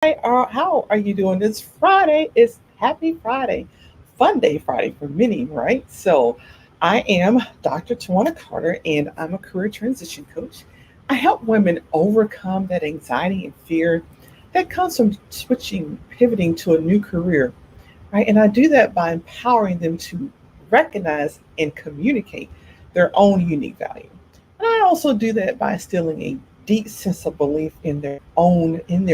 How are you doing? It's Friday. It's Happy Friday. Fun Day Friday for many, right? So, I am Dr. Tawana Carter, and I'm a career transition coach. I help women overcome that anxiety and fear that comes from switching, pivoting to a new career, right? And I do that by empowering them to recognize and communicate their own unique value. And I also do that by instilling a deep sense of belief in their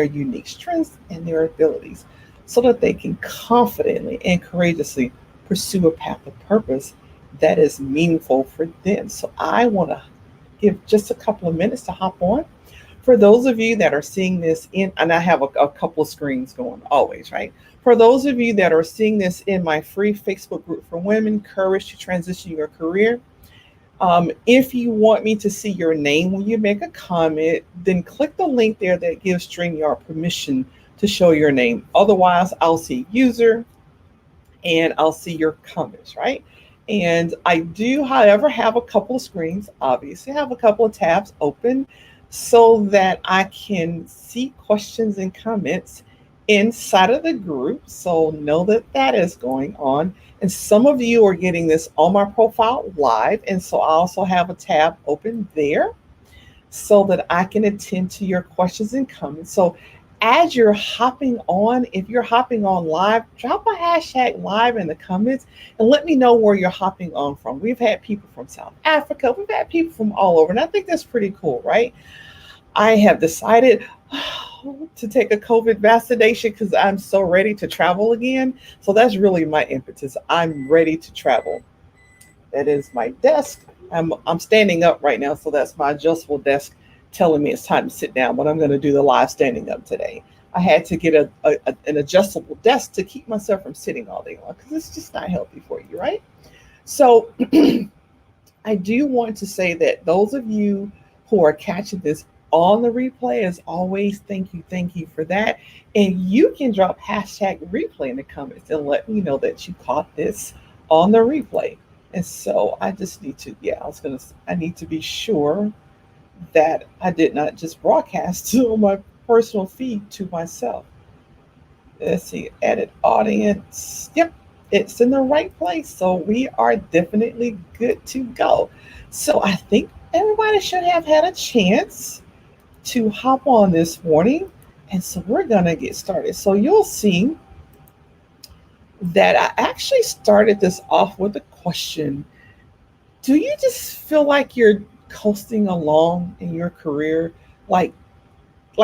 unique strengths and their abilities so that they can confidently and courageously pursue a path of purpose that is meaningful for them. So I want to give just a couple of minutes to hop on. For those of you that are seeing this and I have a couple of screens going always, right? For those of you that are seeing this in my free Facebook group for women, Courage to Transition Your Career, if you want me to see your name when you make a comment, then click the link there that gives StreamYard permission to show your name. Otherwise, I'll see user and I'll see your comments, right? And I do, however, have a couple of screens, obviously, I have a couple of tabs open so that I can see questions and comments inside of the group. So know that that is going on. And some of you are getting this on my profile live. And so I also have a tab open there so that I can attend to your questions and comments. So as you're hopping on, if you're hopping on live, drop a hashtag live in the comments and let me know where you're hopping on from. We've had people from South Africa, we've had people from all over, and I think that's pretty cool, right? I have decided to take a COVID vaccination because I'm so ready to travel again. So that's really my impetus. I'm ready to travel. That is my desk. I'm standing up right now, so that's my adjustable desk telling me it's time to sit down. But I'm going to do the live standing up today. I had to get an adjustable desk to keep myself from sitting all day long because it's just not healthy for you, right? So I do want to say that those of you who are catching this on the replay, as always, thank you for that. And you can drop hashtag replay in the comments and let me know that you caught this on the replay. And so I just need to, I need to be sure that I did not just broadcast to my personal feed to myself. Let's see, edit audience. Yep, it's in the right place. So we are definitely good to go. So I think everybody should have had a chance to hop on this morning. And so we're going to get started. So you'll see that I actually started this off with a question. Do you just feel like you're coasting along in your career like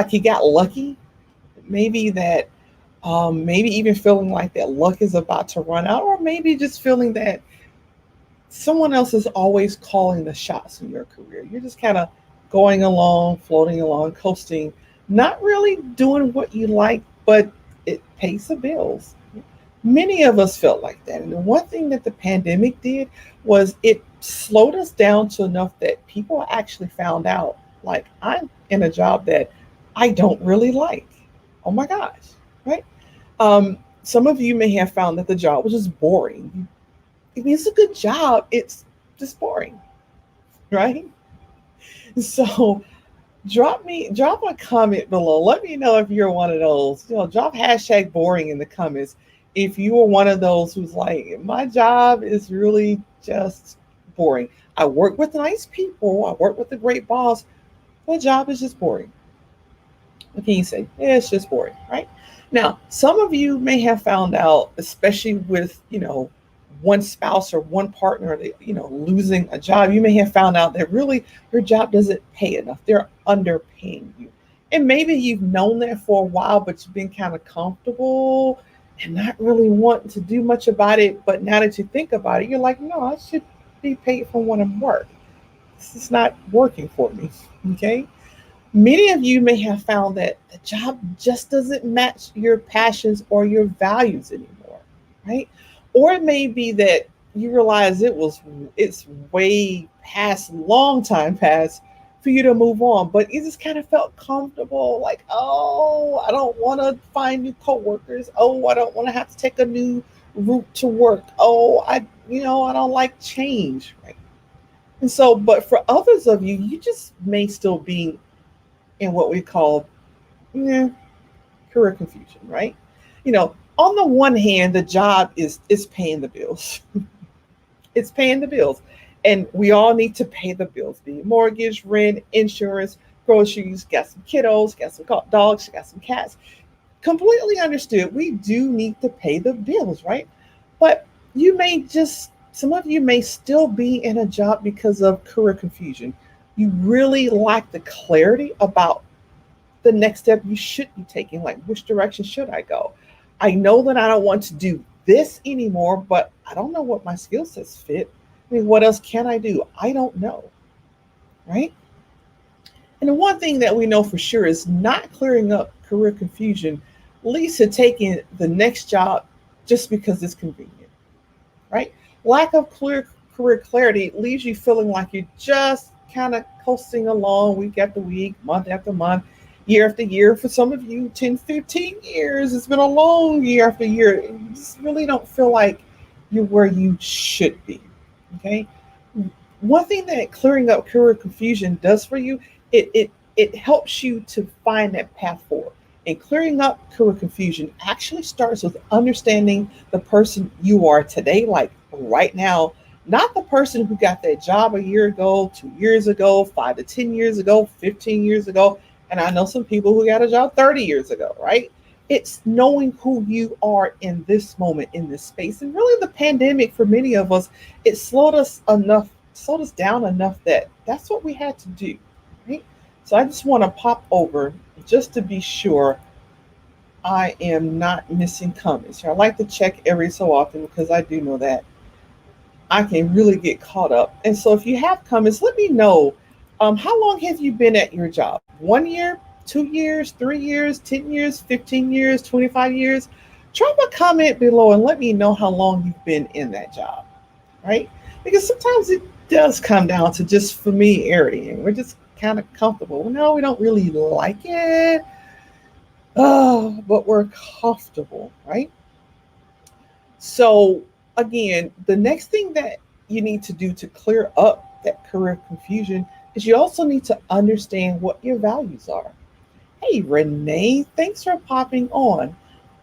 you got lucky? Maybe that maybe even feeling like that luck is about to run out, or maybe just feeling that someone else is always calling the shots in your career. You're just kind of going along, floating along, coasting, not really doing what you like, but it pays the bills. Many of us felt like that. And the one thing that the pandemic did was it slowed us down to enough that people actually found out, like, I'm in a job that I don't really like. Oh my gosh, right? Some of you may have found that the job was just boring. I mean, it's a good job, it's just boring, right? So drop a comment below. Let me know if you're one of those. Drop hashtag boring in the comments if you are one of those who's like, my job is really just boring. I work with nice people, I work with a great boss. My job is just boring. What can you say? Yeah, it's just boring, right? Now, some of you may have found out, especially with, one spouse or one partner, losing a job, you may have found out that really your job doesn't pay enough. They're underpaying you. And maybe you've known that for a while, but you've been kind of comfortable and not really wanting to do much about it. But now that you think about it, you're like, no, I should be paid for when I'm work. This is not working for me. Okay. Many of you may have found that the job just doesn't match your passions or your values anymore, right? Or it may be that you realize it's way past, long time past for you to move on, but you just kind of felt comfortable, like, oh, I don't want to find new coworkers. Oh, I don't want to have to take a new route to work. Oh, I don't like change, right? And so, but for others of you, you just may still be in what we call, yeah, career confusion, right? On the one hand, the job is paying the bills. It's paying the bills. And we all need to pay the bills, be it mortgage, rent, insurance, groceries, got some kiddos, got some dogs, got some cats. Completely understood. We do need to pay the bills, right? But some of you may still be in a job because of career confusion. You really lack the clarity about the next step you should be taking, like which direction should I go? I know that I don't want to do this anymore, but I don't know what my skill sets fit. I mean, what else can I do? I don't know, right? And the one thing that we know for sure is not clearing up career confusion leads to taking the next job just because it's convenient, right? Lack of clear career clarity leaves you feeling like you're just kind of coasting along week after week, month after month, year after year. For some of you, 10, 15 years. It's been a long year after year. You just really don't feel like you're where you should be. Okay. One thing that clearing up career confusion does for you, it helps you to find that path forward. And clearing up career confusion actually starts with understanding the person you are today, like right now, not the person who got that job a year ago, 2 years ago, 5 to 10 years ago, 15 years ago. And I know some people who got a job 30 years ago, right? It's knowing who you are in this moment, in this space. And really the pandemic for many of us, it slowed us down enough that that's what we had to do, right? So I just want to pop over just to be sure I am not missing comments here. I like to check every so often because I do know that I can really get caught up. And so if you have comments, let me know. How long have you been at your job? 1 year, 2 years, 3 years, 10 years, 15 years, 25 years? Drop a comment below and let me know how long you've been in that job, right? Because sometimes it does come down to just familiarity and we're just kind of comfortable. No, we don't really like it, but we're comfortable, right? So again, the next thing that you need to do to clear up that career confusion is you also need to understand what your values are. Hey, Renee, thanks for popping on.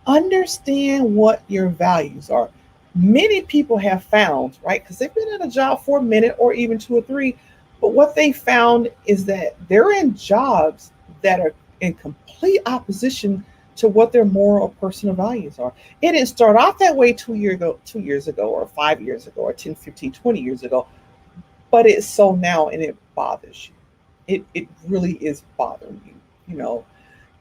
Understand what your values are. Many people have found, right, because they've been in a job for a minute or even two or three, but what they found is that they're in jobs that are in complete opposition to what their moral or personal values are. It didn't start off that way 2 years ago, or 5 years ago, or 10, 15, 20 years ago, but it's so now and it bothers you. It really is bothering you, you know.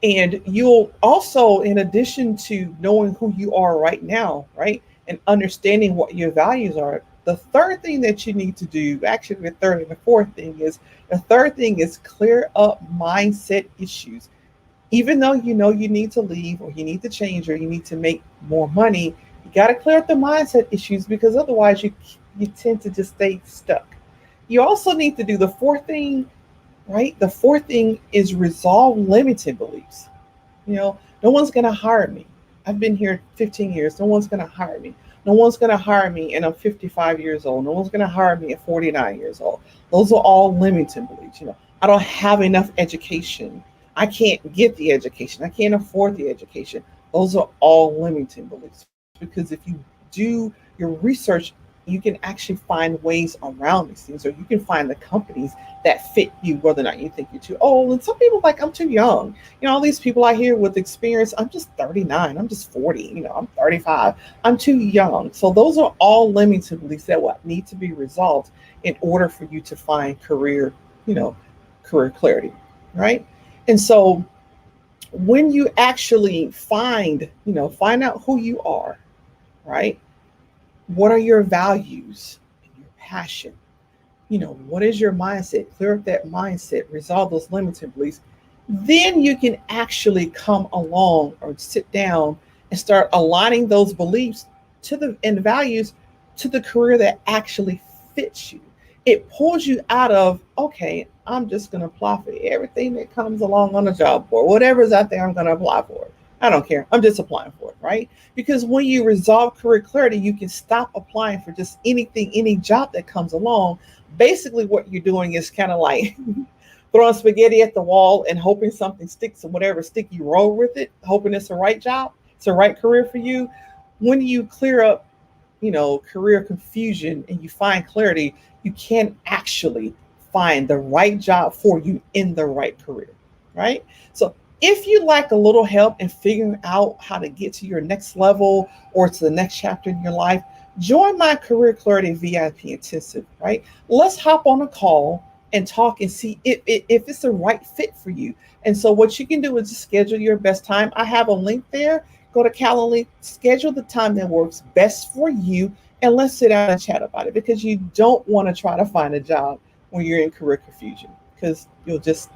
And you'll also, in addition to knowing who you are right now, right, and understanding what your values are, the third thing that you need to do, actually the third and the third thing is clear up mindset issues. Even though you know you need to leave or you need to change or you need to make more money, you got to clear up the mindset issues because otherwise you tend to just stay stuck. You also need to do the fourth thing, right? The fourth thing is resolve limited beliefs. No one's going to hire me. I've been here 15 years. No one's going to hire me. No one's going to hire me and I'm 55 years old. No one's going to hire me at 49 years old. Those are all limiting beliefs. I don't have enough education. I can't get the education. I can't afford the education. Those are all limiting beliefs because if you do your research, you can actually find ways around these things, or you can find the companies that fit you, whether or not you think you're too old. And some people are like, I'm too young. All these people I hear with experience, I'm just 39, I'm just 40, I'm 35, I'm too young. So those are all limiting beliefs that will need to be resolved in order for you to find career clarity, right? And so when you actually find out who you are, right? What are your values and your passion? What is your mindset? Clear up that mindset, resolve those limiting beliefs. Then you can actually come along or sit down and start aligning those beliefs and values to the career that actually fits you. It pulls you out of, okay, I'm just going to apply for everything that comes along on the job board. Whatever's out there, I'm going to apply for it. I don't care. I'm just applying for it, right? Because when you resolve career clarity, you can stop applying for just anything, any job that comes along. Basically, what you're doing is kind of like throwing spaghetti at the wall and hoping something sticks or whatever stick, you roll with it, hoping it's the right job, it's the right career for you. When you clear up, career confusion and you find clarity, you can actually find the right job for you in the right career, right? So if you like a little help in figuring out how to get to your next level or to the next chapter in your life, join my Career Clarity VIP Intensive, right? Let's hop on a call and talk and see if it's the right fit for you. And so what you can do is just schedule your best time. I have a link there. Go to Calendly, schedule the time that works best for you, and let's sit down and chat about it, because you don't want to try to find a job when you're in career confusion, because you'll just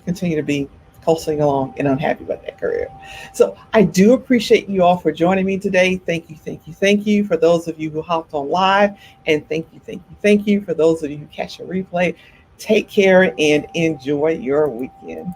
continue to be coasting along and unhappy about that career. So I do appreciate you all for joining me today. Thank you, thank you, thank you for those of you who hopped on live, and thank you, thank you, thank you for those of you who catch a replay. Take care and enjoy your weekend.